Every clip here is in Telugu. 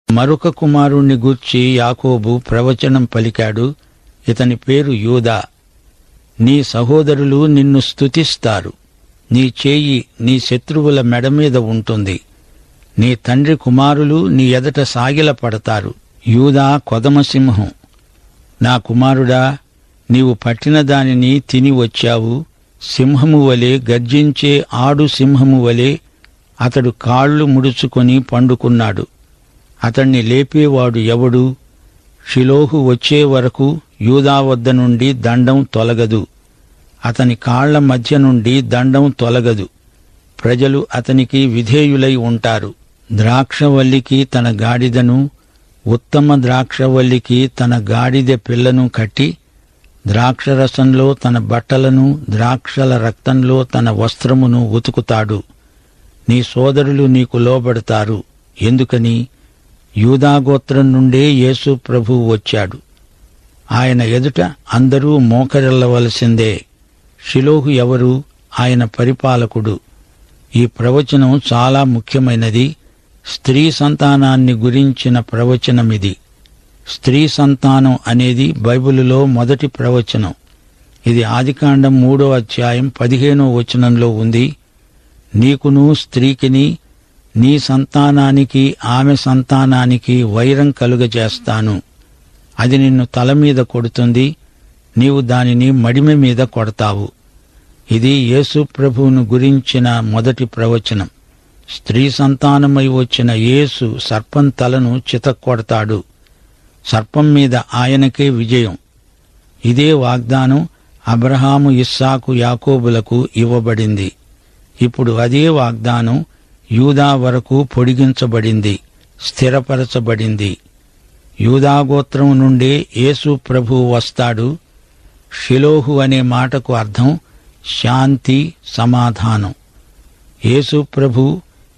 మరొక కుమారుణ్ణి గూర్చి యాకోబు ప్రవచనం పలికాడు. ఇతని పేరు యూదా. నీ సహోదరులు నిన్ను స్తుతిస్తారు. నీ చేయి నీ శత్రువుల మెడ మీద ఉంటుంది. నీ తండ్రి కుమారులు నీ ఎదట సాగిలపడతారు. యూదా కొదమసింహం. నా కుమారుడా, నీవు పట్టిన దానిని తిని వచ్చావు. సింహము వలె, గర్జించే ఆడు సింహము వలె అతడు కాళ్ళు ముడుచుకొని పండుకున్నాడు. అతణ్ణి లేపేవాడు ఎవడు? షిలోహు వచ్చే వరకు యూదా వద్ద నుండి దండం తొలగదు. అతని కాళ్ల మధ్య నుండి దండం తొలగదు. ప్రజలు అతనికి విధేయులై ఉంటారు. ద్రాక్షవల్లికి తన గాడిదను, ఉత్తమ ద్రాక్షవల్లికి తన గాడిద పిల్లను కట్టి, ద్రాక్షరసంలో తన బట్టలను, ద్రాక్షల రక్తంలో తన వస్త్రమును ఉతుకుతాడు. నీ సోదరులు నీకు లోబడతారు. ఎందుకని? యూదాగోత్రం నుండే యేసు ప్రభువు వచ్చాడు. ఆయన ఎదుట అందరూ మోకరిల్లవలసిందే. షిలోహు ఎవరు? ఆయన పరిపాలకుడు. ఈ ప్రవచనం చాలా ముఖ్యమైనది. స్త్రీ సంతానాన్ని గురించిన ప్రవచనమిది. స్త్రీ సంతానం అనేది బైబిలులో మొదటి ప్రవచనం. ఇది ఆదికాండం 3వ అధ్యాయం 15వ వచనంలో ఉంది. నీకును స్త్రీకిని, నీ సంతానానికి ఆమె సంతానానికి వైరం కలుగజేస్తాను. అది నిన్ను తల మీద కొడుతుంది, నీవు దానిని మడిమె మీద కొడతావు. ఇది యేసు ప్రభువును గురించిన మొదటి ప్రవచనం. స్త్రీ సంతానమై వచ్చిన యేసు సర్పం తలను చితక్కొడతాడు. సర్పం మీద ఆయనకే విజయం. ఇదే వాగ్దానం అబ్రహాము, ఇస్సాకు, యాకోబులకు ఇవ్వబడింది. ఇప్పుడు అదే వాగ్దానం యూదా వరకు పొడిగించబడింది, స్థిరపరచబడింది. యూదాగోత్రం నుండే యేసు ప్రభువు వస్తాడు. షిలోహు అనే మాటకు అర్థం శాంతి, సమాధానం. యేసు ప్రభు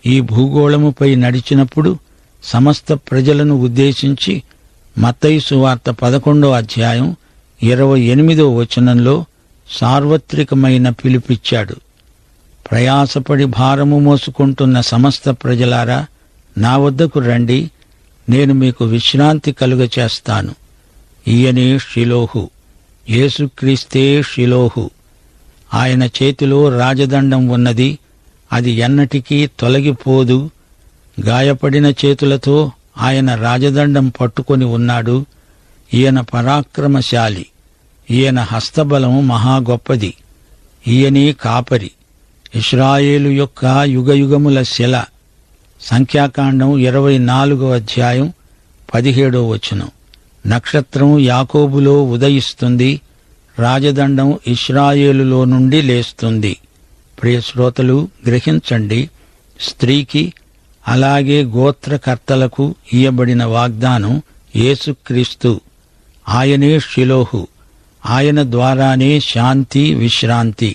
ఈ భూగోళముపై నడిచినప్పుడు సమస్త ప్రజలను ఉద్దేశించి మత్తయి సువార్త 11వ అధ్యాయం 28వ వచనంలో సార్వత్రికమైన పిలుపిచ్చాడు. ప్రయాసపడి భారము మోసుకుంటున్న సమస్త ప్రజలారా, నా వద్దకు రండి, నేను మీకు విశ్రాంతి కలుగచేస్తాను. ఈయనే షిలోహు. యేసుక్రీస్తే షిలోహు. ఆయన చేతిలో రాజదండం ఉన్నది. అది ఎన్నటికీ తొలగిపోదు. గాయపడిన చేతులతో ఆయన రాజదండం పట్టుకొని ఉన్నాడు. ఈయన పరాక్రమశాలి. ఈయన హస్తబలం మహా గొప్పది. ఈయనే కాపరి, ఇశ్రాయేలు యొక్క యుగయుగముల శిల. సంఖ్యాకాండం 24వ అధ్యాయం 17వ వచనం. నక్షత్రం యాకోబులో ఉదయిస్తుంది, రాజదండం ఇశ్రాయేలులో నుండి లేస్తుంది. ప్రియ శ్రోతలు, గ్రహించండి. స్త్రీకి అలాగే గోత్రకర్తలకు ఇయ్యబడిన వాగ్దానం యేసుక్రీస్తు. ఆయనే షిలోహు. ఆయన ద్వారానే శాంతి, విశ్రాంతి.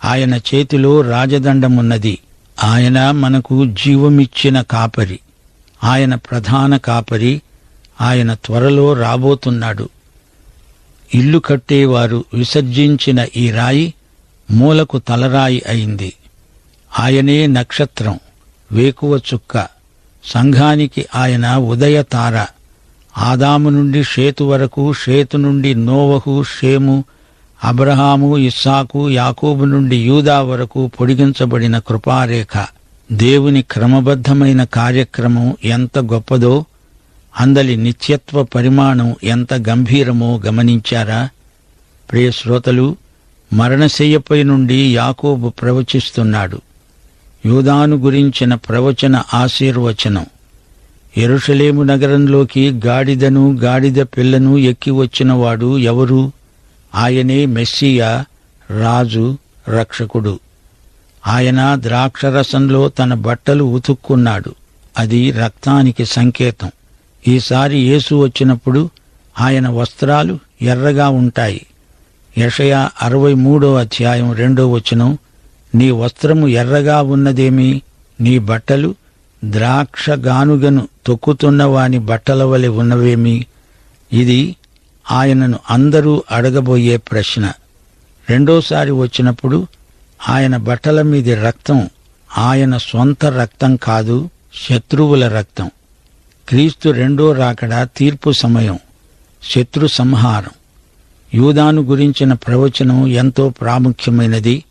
ఆయన చేతిలో రాజదండమున్నది. ఆయన మనకు జీవమిచ్చిన కాపరి. ఆయన ప్రధాన కాపరి. ఆయన త్వరలో రాబోతున్నాడు. ఇల్లు కట్టేవారు విసర్జించిన ఈ రాయి మూలకు తలరాయి అయింది. ఆయనే నక్షత్రం, వేకువ చుక్క. సంఘానికి ఆయన ఉదయతార. ఆదాము నుండి షేతు వరకు, షేతు నుండి నోవహు, షేము, అబ్రహాము, ఇస్సాకు, యాకోబు నుండి యూదా వరకు పొడిగించబడిన కృపారేఖ. దేవుని క్రమబద్ధమైన కార్యక్రమం ఎంత గొప్పదో, అందలి నిత్యత్వ పరిమాణం ఎంత గంభీరమో గమనించారా? ప్రియ శ్రోతలు, మరణశయ్యపై నుండి యాకోబు ప్రవచిస్తున్నాడు. యూదాను గురించిన ప్రవచన ఆశీర్వచనం. యెరూషలేము నగరంలోకి గాడిదను, గాడిద పిల్లను ఎక్కి వచ్చినవాడు ఎవరు? ఆయనే మెస్సియా, రాజు, రక్షకుడు. ఆయన ద్రాక్షరసంలో తన బట్టలు ఉతుక్కున్నాడు. అది రక్తానికి సంకేతం. ఈసారి యేసు వచ్చినప్పుడు ఆయన వస్త్రాలు ఎర్రగా ఉంటాయి. యెషయా 63వ అధ్యాయం 2వ వచనం. నీ వస్త్రము ఎర్రగా ఉన్నదేమి? నీ బట్టలు ద్రాక్ష గానుగను తొక్కుతున్న వాని బట్టల వలె ఉన్నవేమి? ఇది ఆయనను అందరూ అడగబోయే ప్రశ్న. రెండోసారి వచ్చినప్పుడు ఆయన బట్టల మీది రక్తం ఆయన సొంత రక్తం కాదు, శత్రువుల రక్తం. క్రీస్తు రెండో రాకడ తీర్పు సమయం, శత్రు సంహారం. యూదాను గురించిన ప్రవచనం ఎంతో ప్రాముఖ్యమైనది.